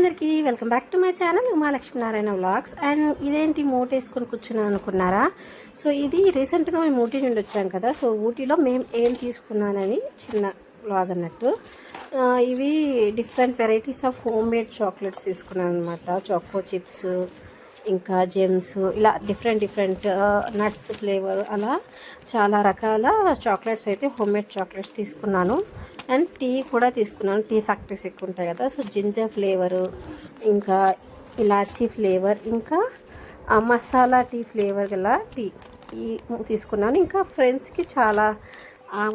అందరికీ welcome back to my channel Uma Lakshmi Narayana vlogs. And ఇదేంటి మూట వేసుకొని కూర్చున్నాను అనుకున్నారా? సో ఇది రీసెంట్గా మేము ఊటీ నుండి వచ్చాం కదా. సో ఊటీలో మేము ఏం తీసుకున్నానని చిన్న వ్లాగ్ అన్నట్టు. ఇవి different varieties of home made chocolates తీసుకున్నాను అనమాట. చాకో చిప్స్, ఇంకా జెమ్స్, ఇలా డిఫరెంట్ నట్స్ ఫ్లేవర్, అలా చాలా రకాల చాక్లెట్స్ అయితే హోమ్ మేడ్ చాక్లెట్స్ తీసుకున్నాను. అండ్ టీ కూడా తీసుకున్నాను. టీ ఫ్యాక్టరీస్ ఎక్కువ ఉంటాయి కదా. సో జింజర్ ఫ్లేవరు, ఇంకా ఇలాచీ ఫ్లేవర్, ఇంకా మసాలా టీ ఫ్లేవర్ గల టీ తీసుకున్నాను. ఇంకా ఫ్రెండ్స్కి చాలా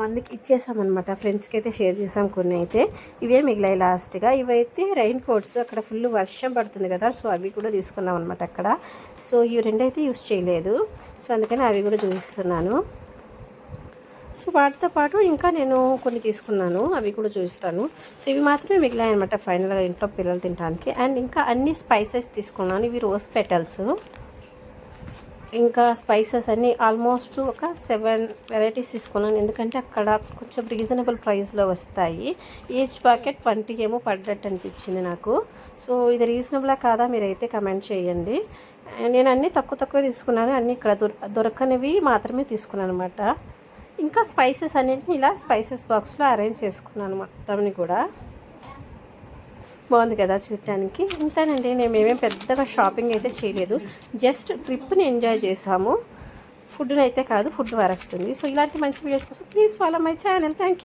మందికి ఇచ్చేసామన్నమాట. ఫ్రెండ్స్కి అయితే షేర్ చేసాం. కొన్ని అయితే ఇవే మిగిలాయి లాస్ట్గా. ఇవైతే రైన్ కోట్స్, అక్కడ ఫుల్ వర్షం పడుతుంది కదా. సో అవి కూడా తీసుకున్నాం అనమాట అక్కడ. సో ఇవి రెండైతే యూస్ చేయలేదు. సో అందుకని అవి కూడా చూపిస్తున్నాను. సో వాటితో పాటు ఇంకా నేను కొన్ని తీసుకున్నాను, అవి కూడా చూపిస్తాను. సో ఇవి మాత్రమే మిగిలాయి అనమాట ఫైనల్గా ఇంట్లో పిల్లలు తినడానికి. అండ్ ఇంకా అన్ని స్పైసెస్ తీసుకున్నాను. ఇవి రోజ్ పెటల్స్, ఇంకా స్పైసెస్ అన్నీ ఆల్మోస్ట్ ఒక 7 వెరైటీస్ తీసుకున్నాను. ఎందుకంటే అక్కడ కొంచెం రీజనబుల్ ప్రైస్లో వస్తాయి. ఈచ్ ప్యాకెట్ 20 ఏమో పడ్డట్టు అనిపించింది నాకు. సో ఇది రీజనబులా కాదా మీరైతే కమెంట్ చేయండి. నేను అన్నీ తక్కువ తీసుకున్నాను. అన్నీ ఇక్కడ దొరకనివి మాత్రమే తీసుకున్నాను అనమాట. ఇంకా స్పైసెస్ అన్నింటినీ ఇలా స్పైసెస్ బాక్స్లో అరేంజ్ చేసుకున్నాను మొత్తాన్ని కూడా. బాగుంది కదా చూడటానికి. ఇంతేనండి, మేమేం పెద్దగా షాపింగ్ అయితే చేయలేదు. జస్ట్ ట్రిప్ని ఎంజాయ్ చేసాము. ఫుడ్ని అయితే కాదు, ఫుడ్ వరస్ట్ ఉంది. సో ఇలాంటి మంచి వీడియోస్ కోసం please follow my channel. Thank you.